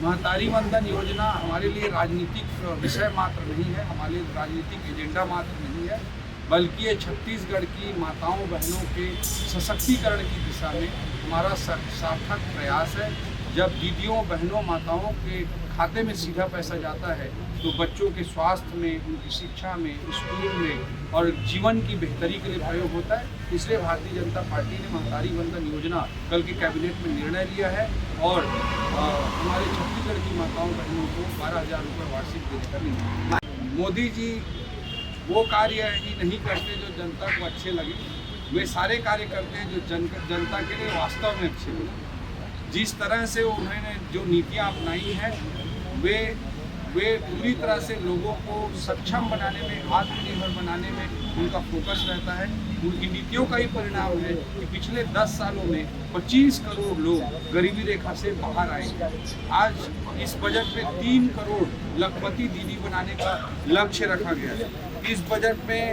महतारी वंदन योजना हमारे लिए राजनीतिक विषय मात्र नहीं है, हमारे लिए राजनीतिक एजेंडा मात्र नहीं है, बल्कि ये छत्तीसगढ़ की माताओं बहनों के सशक्तिकरण की दिशा में हमारा सार्थक प्रयास है। जब दीदियों बहनों माताओं के खाते में सीधा पैसा जाता है तो बच्चों के स्वास्थ्य में, उनकी शिक्षा में, स्कूल में और जीवन की बेहतरी के लिए प्रयोग होता है। इसलिए भारतीय जनता पार्टी ने महतारी वंदन योजना कल के कैबिनेट में निर्णय लिया है और हमारे छत्तीसगढ़ की माताओं बहनों को 12,000 रुपये वार्षिक देने का निर्णय। मोदी जी वो कार्य ही नहीं करते जो जनता को अच्छे लगे, वे सारे कार्य करते हैं जो जनता के लिए वास्तव में अच्छे लगे। जिस तरह से उन्होंने जो नीतियाँ अपनाई हैं वे पूरी तरह से लोगों को सक्षम बनाने में, आत्मनिर्भर बनाने में उनका फोकस रहता है। उनकी नीतियों का ही परिणाम है कि पिछले 10 सालों में 25 करोड़ लोग गरीबी रेखा से बाहर आए। आज इस बजट में 3 करोड़ लखपति दीदी बनाने का लक्ष्य रखा गया है। इस बजट में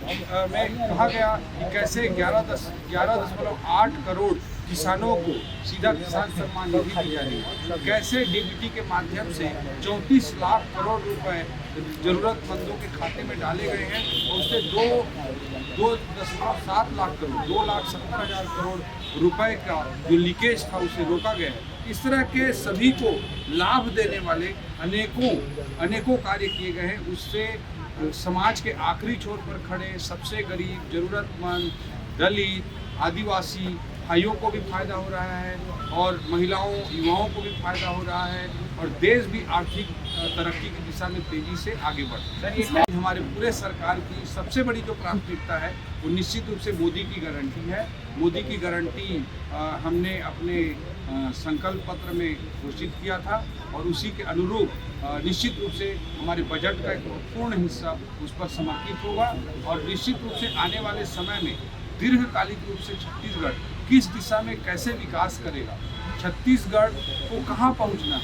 कहा गया कि कैसे 11.8 करोड़ किसानों को सीधा किसान सम्मान निधि दी जा रही है, कैसे डीबीटी के माध्यम से 34 लाख करोड़ रुपए जरूरतमंदों के खाते में डाले गए हैं और उससे 2.7 लाख करोड़ 2,70,000 करोड़ रुपए का जो लीकेज था उसे रोका गया है। इस तरह के सभी को लाभ देने वाले अनेकों कार्य किए गए हैं। उससे समाज के आखिरी छोर पर खड़े सबसे गरीब, जरूरतमंद, दलित, आदिवासी भाइयों को भी फायदा हो रहा है और महिलाओं, युवाओं को भी फायदा हो रहा है और देश भी आर्थिक तरक्की की दिशा में तेजी से आगे बढ़ रहा है। हमारे पूरे सरकार की सबसे बड़ी जो प्राथमिकता है वो निश्चित रूप से मोदी की गारंटी है। मोदी की गारंटी हमने अपने संकल्प पत्र में घोषित किया था और उसी के अनुरूप निश्चित रूप से हमारे बजट का एक पूर्ण हिस्सा उस पर समर्पित होगा और निश्चित रूप से आने वाले समय में दीर्घकालिक रूप से छत्तीसगढ़ किस दिशा में कैसे विकास करेगा, छत्तीसगढ़ को कहाँ पहुँचना है,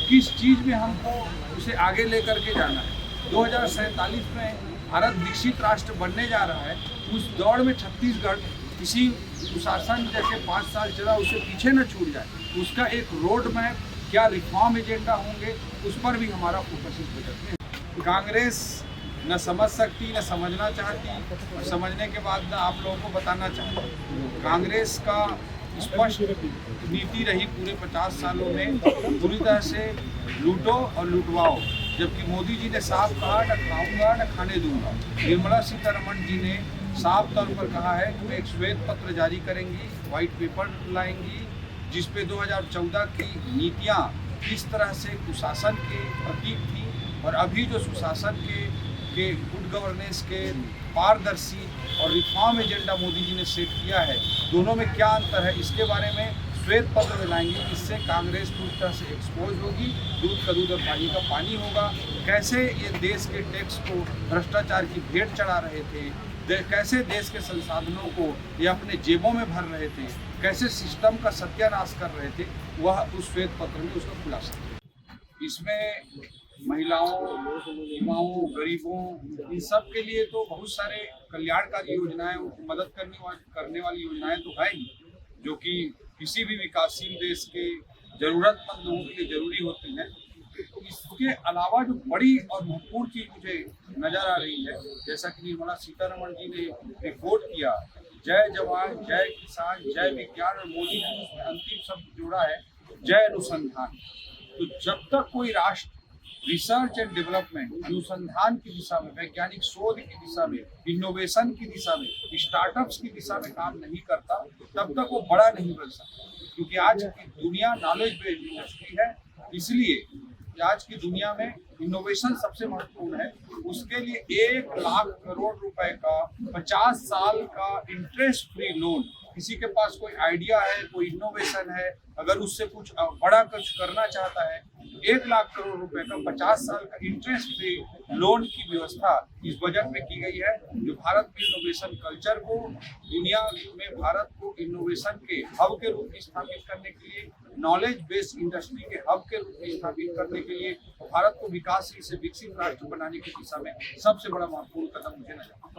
किस चीज़ में हमको उसे आगे लेकर के जाना है। 2047 में भारत विकसित राष्ट्र बनने जा रहा है। उस दौड़ में छत्तीसगढ़ किसी सुशासन जैसे 5 साल चला उसे पीछे न छूट जाए। उसका एक रोड मैप, क्या रिफॉर्म एजेंडा होंगे, उस पर भी हमारा फोकस इस बजट में। कांग्रेस न समझ सकती, न समझना चाहती और समझने के बाद न आप लोगों को बताना चाहती। कांग्रेस का स्पष्ट नीति रही पूरे 50 सालों में पूरी तरह से लूटो और लूटवाओ, जबकि मोदी जी ने साफ कहा न खाऊंगा न खाने दूंगा। निर्मला सीतारमण जी ने साफ तौर पर कहा है कि वे एक श्वेत पत्र जारी करेंगी, व्हाइट पेपर लाएंगी, जिसपे 2014 की नीतियाँ किस तरह से कुशासन के प्रतीक थी और अभी जो सुशासन के गुड गवर्नेंस के पारदर्शी और रिफॉर्म एजेंडा मोदी जी ने सेट किया है, दोनों में क्या अंतर है, इसके बारे में श्वेत पत्र में लाएंगे। इससे कांग्रेस पूरी तरह से एक्सपोज होगी, दूध का दूध और पानी का पानी होगा। कैसे ये देश के टैक्स को भ्रष्टाचार की भेंट चढ़ा रहे थे, कैसे देश के संसाधनों को ये अपने जेबों में भर रहे थे, कैसे सिस्टम का सत्यानाश कर रहे थे, वह उस श्वेत पत्र में उसका खुलासा। इसमें महिलाओं, युवाओं, गरीबों, इन सब के लिए तो बहुत सारे कल्याणकारी योजनाएं, उनकी मदद करने वाली योजनाएं तो है ही, जो कि किसी भी विकासशील देश के जरूरतमंद लोगों के लिए जरूरी होती हैं। इसके अलावा जो बड़ी और महत्वपूर्ण चीज मुझे नजर आ रही है, जैसा कि निर्मला सीतारमण जी ने रिपोर्ट किया, जय जवान, जय किसान, जय विज्ञान, और मोदी जी ने उसमें अंतिम शब्द जोड़ा है जय अनुसंधान। तो जब तक कोई राष्ट्र रिसर्च एंड डेवलपमेंट, अनुसंधान की दिशा में, वैज्ञानिक शोध की दिशा में, इनोवेशन की दिशा में, स्टार्टअप्स की दिशा में काम नहीं करता, तब तक वो बड़ा नहीं बन सकता। क्योंकि आज की दुनिया नॉलेज बेस्ड इंडस्ट्री है, इसलिए आज की दुनिया में इनोवेशन सबसे महत्वपूर्ण है। उसके लिए 1 लाख करोड़ रुपए का 50 साल का इंटरेस्ट फ्री लोन, किसी के पास कोई आइडिया है, कोई इनोवेशन है, अगर उससे कुछ बड़ा कुछ करना चाहता है, 1 लाख करोड़ रुपए का 50 साल का इंटरेस्ट फ्री लोन की व्यवस्था इस बजट में की गई है, जो भारत में इनोवेशन कल्चर को, दुनिया में भारत को इनोवेशन के हब के रूप में स्थापित करने के लिए, नॉलेज बेस्ड इंडस्ट्री के हब के रूप में स्थापित करने के लिए, भारत को विकासशील से विकसित राष्ट्र बनाने की दिशा में सबसे बड़ा महत्वपूर्ण कदम मुझे नजर आता है।